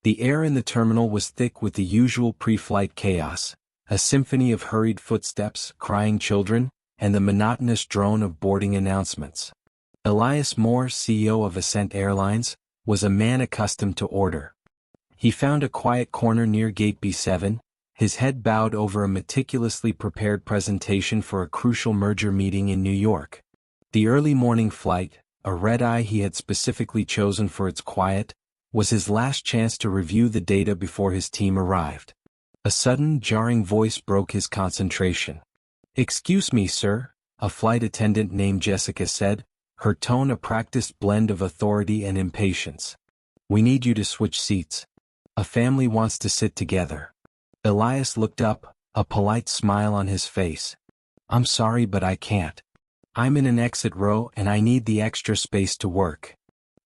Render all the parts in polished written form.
The air in the terminal was thick with the usual pre-flight chaos, a symphony of hurried footsteps, crying children, and the monotonous drone of boarding announcements. Elias Moore, CEO of Ascent Airlines, was a man accustomed to order. He found a quiet corner near Gate B7, his head bowed over a meticulously prepared presentation for a crucial merger meeting in New York. The early morning flight, a red-eye he had specifically chosen for its quiet, was his last chance to review the data before his team arrived. A sudden, jarring voice broke his concentration. "Excuse me, sir," a flight attendant named Jessica said, her tone a practiced blend of authority and impatience. "We need you to switch seats. A family wants to sit together." Elias looked up, a polite smile on his face. "I'm sorry, but I can't. I'm in an exit row and I need the extra space to work."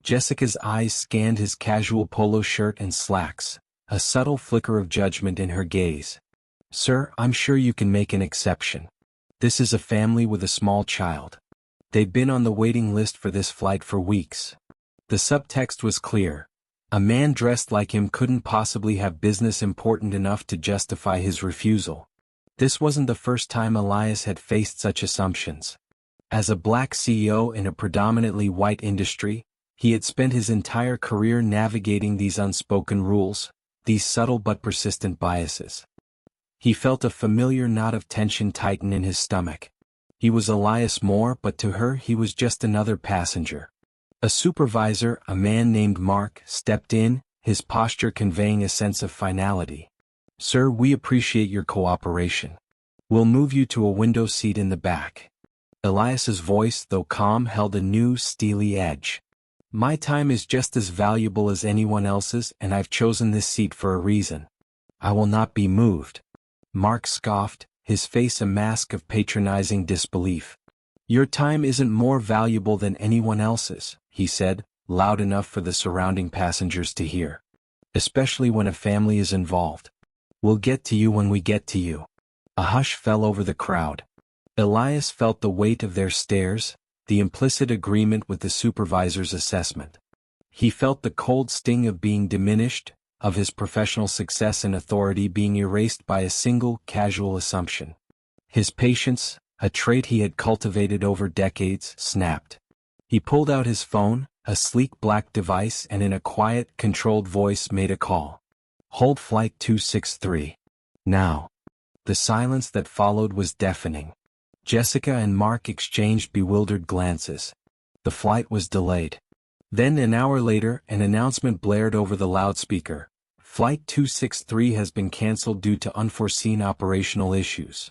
Jessica's eyes scanned his casual polo shirt and slacks, a subtle flicker of judgment in her gaze. "Sir, I'm sure you can make an exception. This is a family with a small child. They've been on the waiting list for this flight for weeks." The subtext was clear. A man dressed like him couldn't possibly have business important enough to justify his refusal. This wasn't the first time Elias had faced such assumptions. As a black CEO in a predominantly white industry, he had spent his entire career navigating these unspoken rules, these subtle but persistent biases. He felt a familiar knot of tension tighten in his stomach. He was Elias Moore, but to her he was just another passenger. A supervisor, a man named Mark, stepped in, his posture conveying a sense of finality. "Sir, we appreciate your cooperation. We'll move you to a window seat in the back." Elias's voice, though calm, held a new, steely edge. "My time is just as valuable as anyone else's, and I've chosen this seat for a reason. I will not be moved." Mark scoffed, his face a mask of patronizing disbelief. "Your time isn't more valuable than anyone else's," he said, loud enough for the surrounding passengers to hear. "Especially when a family is involved. We'll get to you when we get to you." A hush fell over the crowd. Elias felt the weight of their stares, the implicit agreement with the supervisor's assessment. He felt the cold sting of being diminished, of his professional success and authority being erased by a single, casual assumption. His patience, a trait he had cultivated over decades, snapped. He pulled out his phone, a sleek black device, and in a quiet, controlled voice made a call. "Hold flight 263. Now." The silence that followed was deafening. Jessica and Mark exchanged bewildered glances. The flight was delayed. Then an hour later, an announcement blared over the loudspeaker. "Flight 263 has been cancelled due to unforeseen operational issues."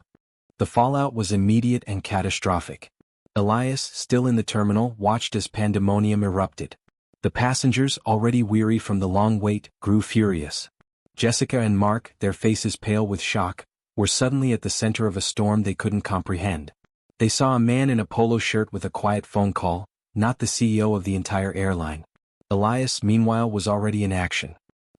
The fallout was immediate and catastrophic. Elias, still in the terminal, watched as pandemonium erupted. The passengers, already weary from the long wait, grew furious. Jessica and Mark, their faces pale with shock, were suddenly at the center of a storm they couldn't comprehend. They saw a man in a polo shirt with a quiet phone call, not the CEO of the entire airline. Elias, meanwhile, was already in action.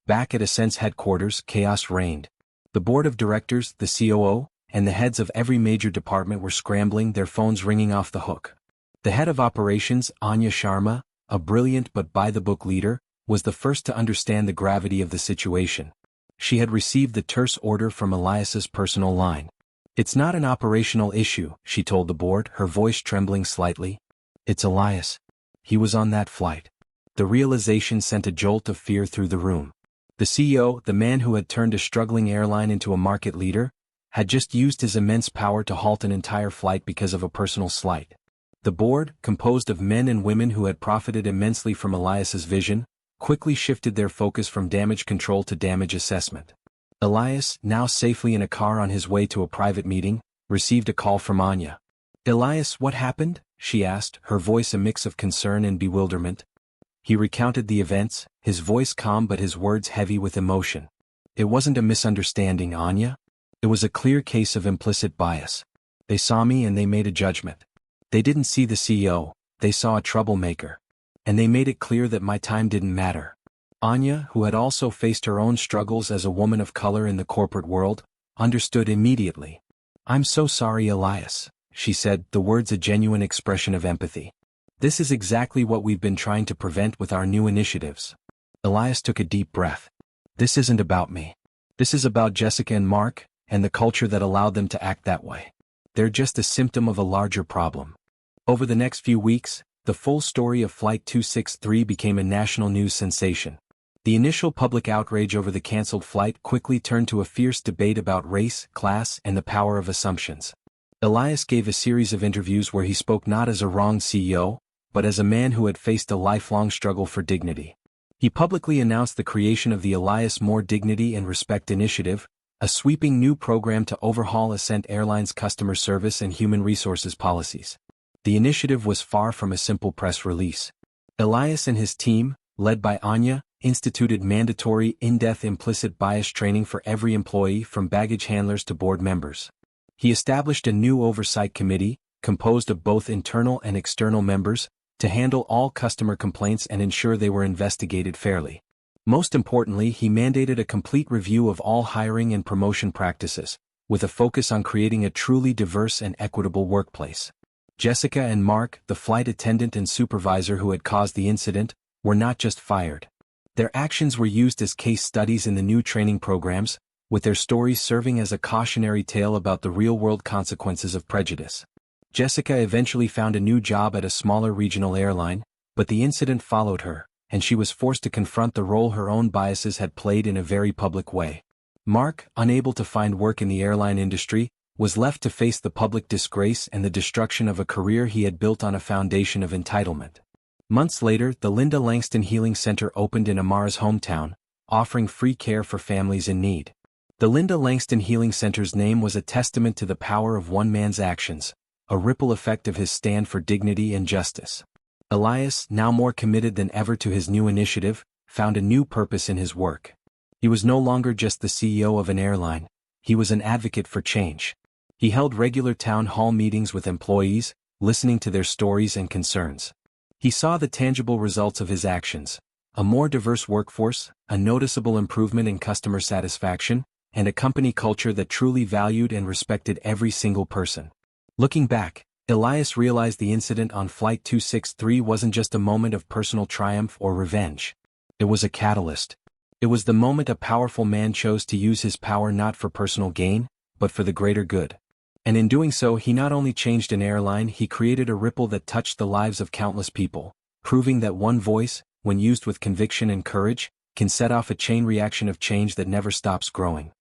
Back at Ascent's headquarters, chaos reigned. The board of directors, the COO, and the heads of every major department were scrambling, their phones ringing off the hook. The head of operations, Anya Sharma, a brilliant but by-the-book leader, was the first to understand the gravity of the situation. She had received the terse order from Elias's personal line. "It's not an operational issue," she told the board, her voice trembling slightly. "It's Elias. He was on that flight." The realization sent a jolt of fear through the room. The CEO, the man who had turned a struggling airline into a market leader, had just used his immense power to halt an entire flight because of a personal slight. The board, composed of men and women who had profited immensely from Elias's vision, quickly shifted their focus from damage control to damage assessment. Elias, now safely in a car on his way to a private meeting, received a call from Anya. "Elias, what happened?" she asked, her voice a mix of concern and bewilderment. He recounted the events, his voice calm but his words heavy with emotion. "It wasn't a misunderstanding, Anya. It was a clear case of implicit bias. They saw me and they made a judgment. They didn't see the CEO, they saw a troublemaker. And they made it clear that my time didn't matter." Anya, who had also faced her own struggles as a woman of color in the corporate world, understood immediately. "I'm so sorry, Elias," she said, the words a genuine expression of empathy. "This is exactly what we've been trying to prevent with our new initiatives." Elias took a deep breath. "This isn't about me. This is about Jessica and Mark, and the culture that allowed them to act that way. They're just a symptom of a larger problem." Over the next few weeks, the full story of Flight 263 became a national news sensation. The initial public outrage over the cancelled flight quickly turned to a fierce debate about race, class, and the power of assumptions. Elias gave a series of interviews where he spoke not as a wronged CEO, but as a man who had faced a lifelong struggle for dignity. He publicly announced the creation of the Elias Moore Dignity and Respect Initiative, a sweeping new program to overhaul Ascent Airlines' customer service and human resources policies. The initiative was far from a simple press release. Elias and his team, led by Anya, instituted mandatory in-depth implicit bias training for every employee from baggage handlers to board members. He established a new oversight committee, composed of both internal and external members, to handle all customer complaints and ensure they were investigated fairly. Most importantly, he mandated a complete review of all hiring and promotion practices, with a focus on creating a truly diverse and equitable workplace. Jessica and Mark, the flight attendant and supervisor who had caused the incident, were not just fired. Their actions were used as case studies in the new training programs, with their stories serving as a cautionary tale about the real-world consequences of prejudice. Jessica eventually found a new job at a smaller regional airline, but the incident followed her, and she was forced to confront the role her own biases had played in a very public way. Mark, unable to find work in the airline industry, was left to face the public disgrace and the destruction of a career he had built on a foundation of entitlement. Months later, the Linda Langston Healing Center opened in Amara's hometown, offering free care for families in need. The Linda Langston Healing Center's name was a testament to the power of one man's actions, a ripple effect of his stand for dignity and justice. Elias, now more committed than ever to his new initiative, found a new purpose in his work. He was no longer just the CEO of an airline, he was an advocate for change. He held regular town hall meetings with employees, listening to their stories and concerns. He saw the tangible results of his actions: a more diverse workforce, a noticeable improvement in customer satisfaction, and a company culture that truly valued and respected every single person. Looking back, Elias realized the incident on Flight 263 wasn't just a moment of personal triumph or revenge. It was a catalyst. It was the moment a powerful man chose to use his power not for personal gain, but for the greater good. And in doing so, he not only changed an airline, he created a ripple that touched the lives of countless people, proving that one voice, when used with conviction and courage, can set off a chain reaction of change that never stops growing.